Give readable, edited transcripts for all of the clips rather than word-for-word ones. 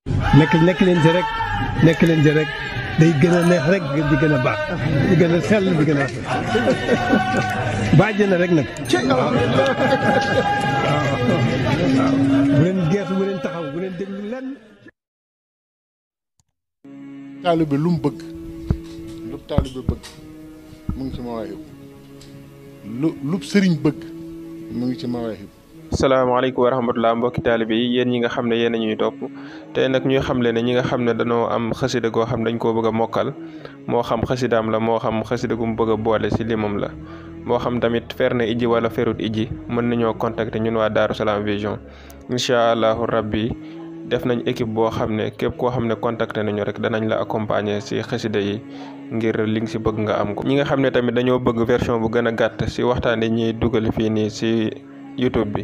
nekk leen ci rek day gën a neex rek di gën a baax di gën a sell di gën a bàjj na rek nag. waaw bu leen geesu bu leen taxaw bu leen déglu lenn. taalibe lu mu bëgg lu taalibe bëgg mu ngi ci Mawahib lu sëriñ bëgg mu ngi ci Mawahib. salaamaaleykum wa rahmatulah mbokki taalibe yi yéen ñi nga xam ne yéen a ñuy topp tey nag ñuy xamle ne ñi nga xam ne dañoo am xasida goo xam dañ koo bëgg a mokkal moo xam xasidaam la moo xam xasida gu mu bëgg a boole si limam la moo xam tamit fer na ijji wala ferut ijji mën nañoo contacter ñun waa Darou Salam Vision incha allahu rabbi def nañ équipe boo xam ne képp koo xam ne contacter nañu rek danañ la accompagner si xasida yi ngir li nga si bëgg nga am ko. ñi nga xam ne tamit dañoo bëgg version bu gën a gàtt si waxtaan yi ñuy dugal fii nii si YouTube bi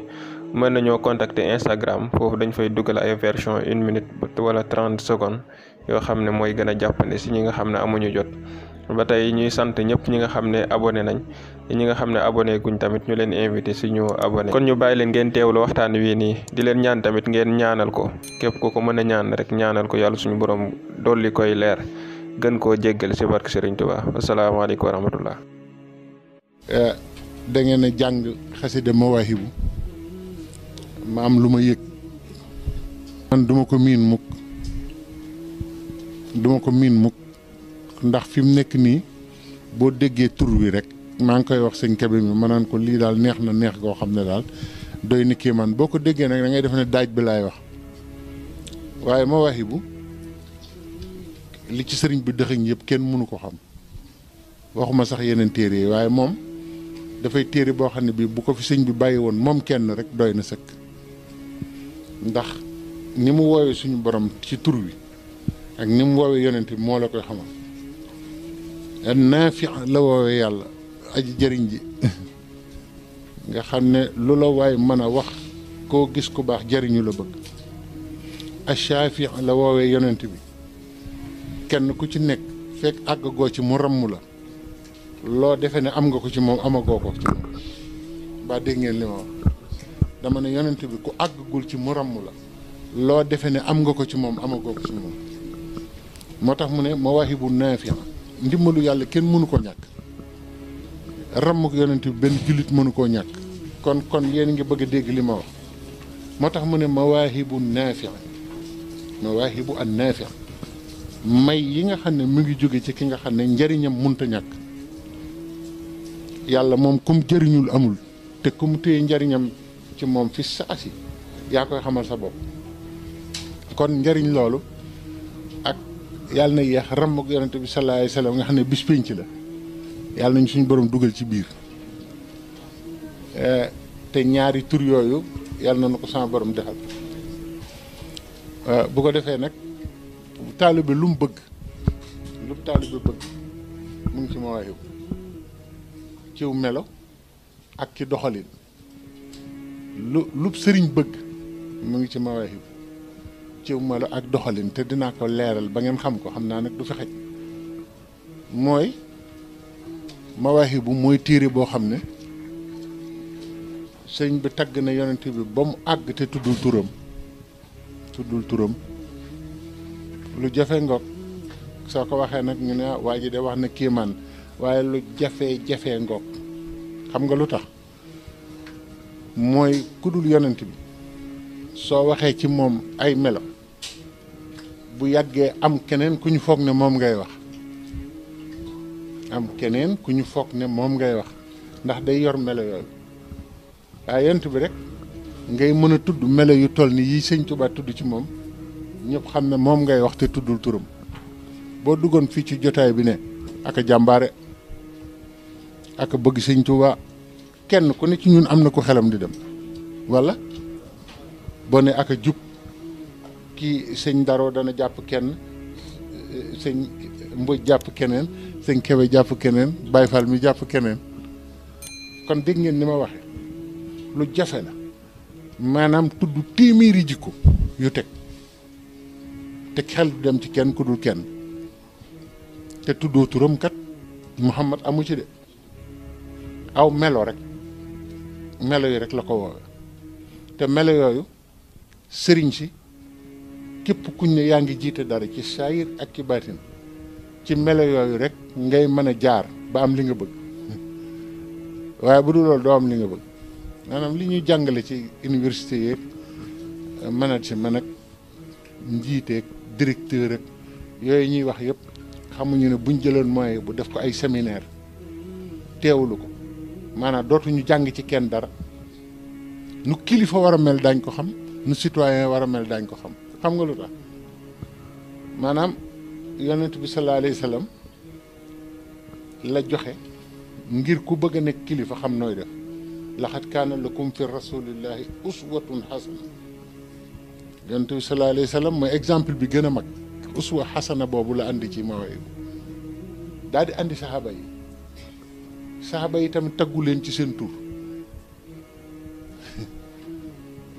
mën nañoo contacter Instagram foofu dañ fay dugal ay version 1 minute wala 30 secondes yoo xam ne mooy gën a jàppande si ñi nga xam ne amuñu jot. ba tey ñuy sant ñëpp ñi nga xam ne abonné nañ ñi nga xam ne abonné guñ tamit ñu leen invité si ñu abonné. kon ñu bàyyi leen ngeen teewlu waxtaan wi nii di leen ñaan tamit ngeen ñaanal ko képp ku ko mën a ñaan rek ñaanal ko yàlla suñu borom dolli koy leer gën koo jéggal si barke Serigne Touba asalaamaaleykum wa rahmatullah. da ngeen a jàng xasida Mawaahibu ma am lu ma yëg man duma ko miin mukk ndax fi mu nekk nii boo déggee tur wi rek maa ngi koy wax sëñ Kebe mi ma naan ko lii daal neex na neex goo xam ne daal doy na kii man boo ko déggee nag da ngay def ne daaj bi laay wax waaye Mawaahibu li ci sëriñ bi dëxëñ yëpp kenn mënu ko xam waxuma sax yeneen téere yi waaye moom dafay téere boo xam ne bii bu ko fi sëñ bi bàyyi woon moom kenn rek doy na sëkk ndax ni mu woowee suñu borom ci tur wi ak ni mu woowee yonent bi moo la koy xamal naafi la woowee yàlla aji jëriñ ji nga xam ne lu la waay mën a wax koo gis ku baax jëriñu la bëgg ashaafi la woowee yonent bi kenn ku ci nekk fekk àggagoo ci mu ramm la loo defee ne am nga ko ci moom amagoo ko ci moom ba dégg ngeen li ma wax dama ne yonent bi ku àggagul ci mu ramm la loo defee ne am nga ko ci moom amagoo ko ci moom moo tax mu ne Mawaahibu naafi ndimbalu yàlla kenn mënu ko ñàkk rammuk yonent bi benn jullit mënu koo ñàkk kon yéen ngi bëgg a dégg li ma wax moo tax mu ne Mawaahibu naafi Mawaahibu an naafi may yi nga xam ne mu ngi jóge ci ki nga xam ne njariñam munta ñàkk yàlla moom kum jëriñul amul te kum téye njariñam ci moom fi saasi yaa koy xamal sa bopp kon njariñ loolu ak yàlla na yéex ramm ak yonente bi sallallahu alayhi wasallam nga xam ne bis pénc la yàlla nañ suñu borom dugal ci biir te ñaari tur yooyu yàlla na ko sama borom defal bu ko defee nag taalibe lu mu bëgg mu ngi ci Mawaahibu ciw melo ak ci doxalin lu sëriñ bëgg mu ngi ci Mawaahibu ciw melo ak doxalin te dinaa ko leeral ba ngeen xam ko xam naa nag du fi xej mooy Mawaahibu mooy téere boo xam ne sëriñ bi tagg na yonent bi ba mu àgg te tuddul turam lu jafe ngoog soo ko waxee nag ñu ne waa ji de wax na kéemaan waaye lu jafe ngoog xam nga lu tax mooy kudul yonent bi soo waxee ci moom ay melo bu yàggee am keneen ku ñu foog ne moom ngay wax ndax day yor melo yooyu waaye yonent bi rek ngay mën a tudd melo yu toll ni yi sëñ Tuubaa tudd ci moom ñëpp xam ne moom ngay wax te tuddul turam boo duggoon fii ci jotaay bi ne aka jàmbaare aka bëgg sëñ Tuubaa kenn ku ne ci ñun am na ko xelam di dem walla boo ne aka jub kii sëñ Daroo dana jàpp kenn sëñ Mbodj jàpp keneen sëñ Kebe jàpp keneen Baye Fall mi jàpp keneen kon dégg ngeen ni ma waxe lu jafe la maanaam tudd téeméeri jikko yu teg te xel du dem ci kenn ku dul kenn te tuddoo turam kat Muhammad amu ci de aw melo rek melo yi rek la ko woowe te melo yooyu sëriñ si képp kuñ ne yaa ngi jiite dara ci saayir ak ci baatin ci melo yooyu rek ngay mën a jaar ba am li nga bëgg waaye bu dul loolu doo am li nga bëgg maanaam li ñuy jàngale ci université yeeg management ak njiiteeg directeur ak yooyu ñuy wax yëpp xamuñu ne buñ jëloon moyen bu def ko ay séminaire teewlu ko maanaam dootuñu jàng ci kenn dara nu kilifa war a mel daañ ko xam nu citoyen war a mel daañ ko xam xam nga lu tax maanaam yonent bi sallallahu alayhi wa sallam la joxe ngir ku bëgg a nekk kilifa xam nooy def laxat kaana lakum fi rasulillahi uswatun xasana yonent bi sallallahu alayhi wa sallam mooy exemple bi gën a mag uswa xasana boobu la andi ci maway daal di andi saxaaba yi tamit taggu leen ci seen tur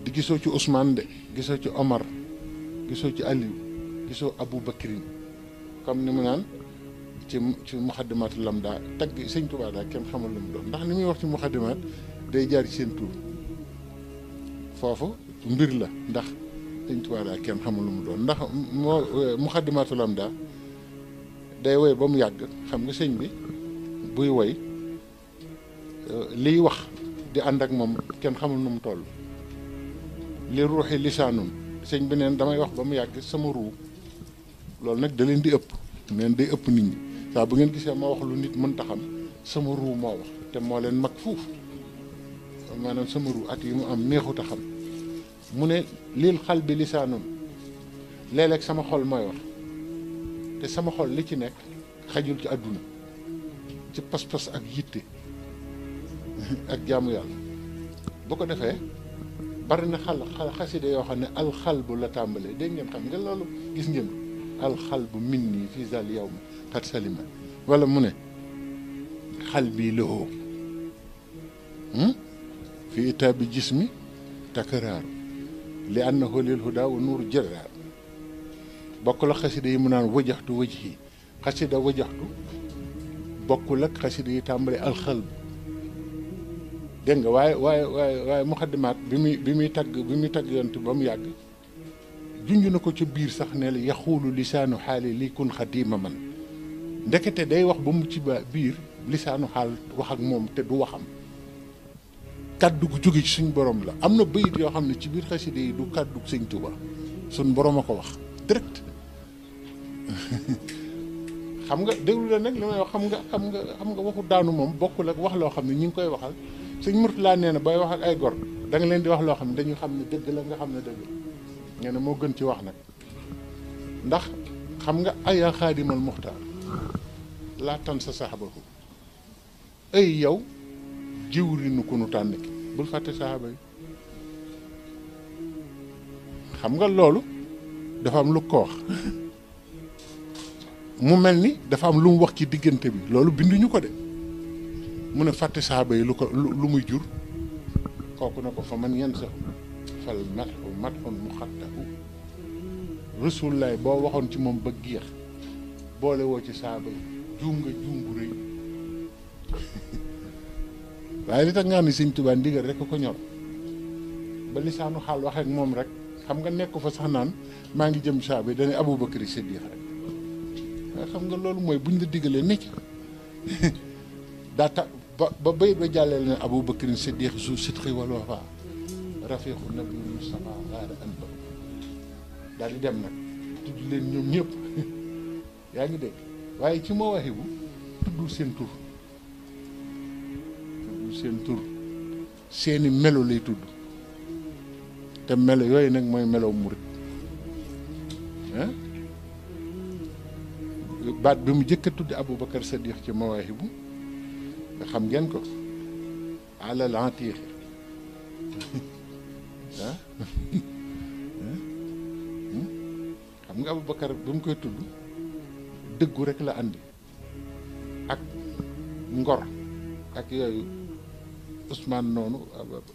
di gisoo ci Ousmane de gisoo ci Omar gisoo ci Aliou gisoo Abou Bakrin comme ni mu naan ci muxaddimaatu lamda tagg sëñ Tuubaa daal kenn xamul lu mu doon ndax ni muy wax ci muxaddimaat day jaar ci seen tur foofu mbir la ndax sëñ Tuubaa daal kenn xamul lu mu doon ndax muxaddimaatu lamda day woy ba mu yàgg xam nga sëñ bi buy woy liy wax di ànd ak moom kenn xamul nu mu toll li ruuxi lisaanun sëñ bi neen damay wax ba mu yàgg sama ruu loolu nag da leen di ëpp neen day ëpp nit ñi saa bu ngeen gisee ma wax lu nit mënta xam sama ruu moo wax te moo leen mag fuuf maanaam sama ruu at yi mu am neexut a xam mu ne lil xal bi lisaanun léeg-léeg sama xol mooy wax te sama xol li ci nekk xajul ci àdduna ci pas-pas ak yitte ak jaamu yàlla bu ko defee bari na xasida yoo xam ne alxalbu la tàmbalee dégg ngeen xam nga loolu gis ngeen alxalbu min nii fii zal yow mi xat salima wala mu ne xal bii lëhoo fi itaabi jismi takaraaru li annahu lil huda wa nuuru jëraaru bokkul ak xasida yi mu naan wajaxtu wajhi xasida wajaxtu bokkul ak xasida yi tàmbalee alxalbu dégg nga waaye muxaddimaat bi muy tagg yonent ba mu yàgg junj na ko ca biir sax ne la yaxuulu lisaanu xaali li kun xadiima man ndekete day wax ba mu ci biir lisaanu xaal wax ak moom te du waxam kàddu gu jóge ci suñ borom la am na bayit yoo xam ne ci biir xasida yi du kàddu sëñ Tuuba suñ borom a ko wax direct xam nga déglu la nag li may wax xam nga waxu daanu moom bokkul ak wax loo xam ne ñi ngi koy waxal sëñ Murtala nee na booy wax ak ay gor da nga leen di wax loo xam ne dañu xam ne dëgg la nga xam ne dëgg la nee na moo gën ci wax nag ndax xam nga ayaa xaadimal muxtaar laa tan sa saxabahu ay yow jiwrinu ku nu tànn ki bul fàtte saxaaba yi xam nga loolu dafa am lu ko wax mu mel ni dafa am lu mu wax ci diggante bi loolu binduñu ko de mu ne fàtte saxaaba yi lu muy jur kooku na ko fa man yenn sax fal matxun mu xattahu rasulullaay boo waxoon ci moom ba géex boole woo ci saxaaba yi juum nga juum bu rëy waaye li tax nga xam ne sëñ Tuubaa ndigal rek ko ñor ba lisaanu xaal wax ak moom rek xam nga nekk fa sax naan maa ngi jëm saxaaba yi dañuy Abubakar Siddiq rek waaye xam nga loolu mooy buñ la diggalee necc daa tax ba bayit ba jàlleel ne Abu Bakrin Siddiq zu sidqi wal wafa rafiqu nabi Mustafa gaara an ba daal di dem nag tudd leen ñoom ñëpp yaa ngi dégg waaye ci Mawaahibu tuddul seen tur seeni melo lay tudd te melo yooyu nag mooy melow murit baat bi mu jëkk a tudd Abu Bakar Siddiq ci Mawaahibu xam ngeen ko alal atiix xam nga Aboubacar bi mu koy tudd dëggu rek la andi ak ngor ak yooyu Ousmane noonu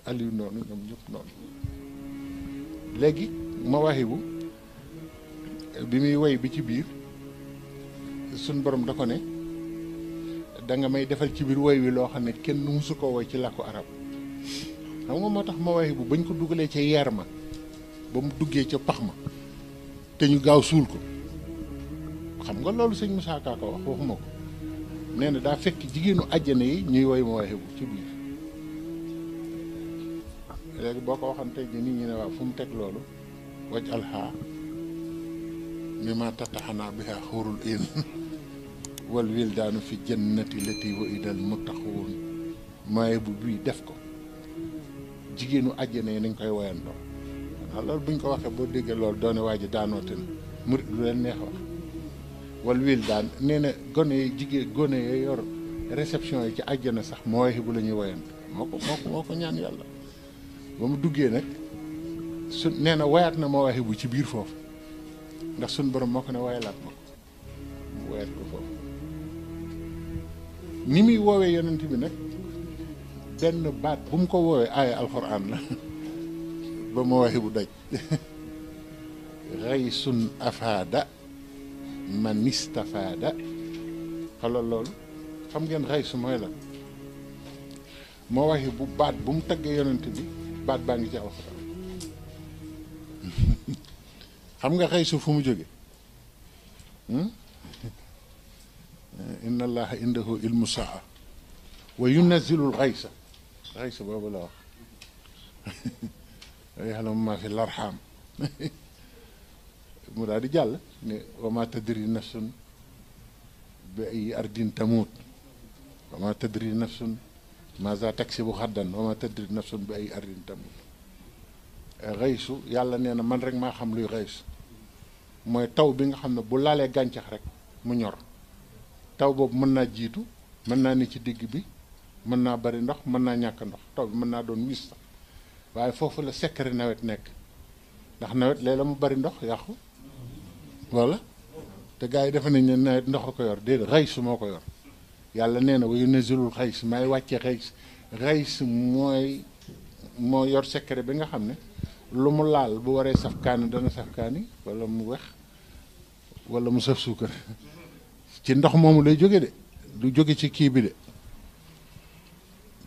Aliou noonu ñoom ñëpp noonu léegi Mawaahibu bi muy woy bi ci biir suñ borom da ko ne da nga may defal ci biir woy wi loo xam ne kenn musu ko woy ci làkku arab xam nga moo tax Mawaahibu bañ ko dugalee ca yeer ma ba mu duggee ca pax ma te ñu gaaw suul ko xam nga loolu sëñ Moussa Ka ko wax waxuma ko nee na daa fekk jigéenu àjjana yi ñuy woy Mawaahibu ci biir léegi boo ko waxoon tey jii nit ñi ne waaw fu mu teg loolu waj alxaa mi ma tattaxanaa biha xóorul in wal wildaanu fi jannati lati wa idal muttaquun Mawaahibu bii def ko jigéenu àjjana yi nañ koy woyandoo waaw loolu buñ ko waxee boo déggee loolu doone waa ji daanoote na murit lu leen neex wax wal wildaan nee na gone yi jigéen gone yi yor réception yi ci àjjana sax Mawaahibu la ñuy woyandoo moo ko ñaan yàlla ba mu duggee nag su nee na wayaat na Mawaahibu ci biir foofu ndax suñ borom moo ko ne wayalaat ma ko mu wayaat ko foofu ni muy woowee yonent bi nag benn baat bu mu ko woowee aaya alxuraan la ba Mawaahibu daj raysun afaada man istafaada xalal loolu xam ngeen raysu mooy la Mawaahibu baat bu mu taggee yonent bi baat baa ngi ci alxuraan xam nga raysu fu mu jóge inna allaha indahu ilmu saa wa yunazzilul raysa raysa boobu la wax ya'lamu ma fi larxaam mu daal di jàll ne wa ma tadri nafsun bi ay ardin tamut wa ma tadri nafsun maza taksibu xaddan wa ma tadri nafsun bi ay ardin tamut raysu yàlla nee na man rek maa xam luy raysu mooy taw bi nga xam ne bu laalee gàncax rek mu ñor taw boobu mën naa jiitu mën naa ne ci digg bi mën naa bari ndox mën naa ñàkk ndox taw bi mën naa doon wis sax waaye foofu la secret nawet nekk ndax nawet léeg la mu bari ndox yàqu walla te gars yi defe nañ ne nawet ndox a ko yor déedéet rays moo ko yor yàlla nee na wa yunazzilul rays may wàcce rays moo yor secret bi nga xam ne lu mu laal bu waree saf kaani dana saf kaani walla mu wex walla mu saf suukar ci ndox moomu lay jóge de du jóge ci kii bi de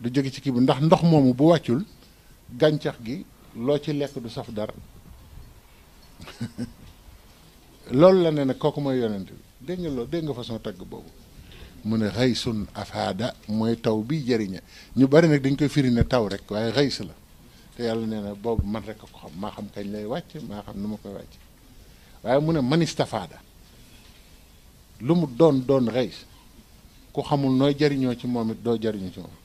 du jóge ci kii bi ndax ndox moomu bu wàccul gàncax gi loo ci lekk du saf dara loolu la ne nag kooku mooy yonent bi dégg nga loolu dégg nga façon tagg boobu mu ne raysun afaada mooy taw bi jëriñe ñu bari nag dañ koy firi ne taw rek waaye rays la te yàlla nee na boobu man rek a ko xam maa xam kañ lay wàcc maa xam nu ma koy wàcc waaye mu ne manistafaada lu mu doon rays ku xamul nooy jariñoo ci moom it doo jariñu ci moom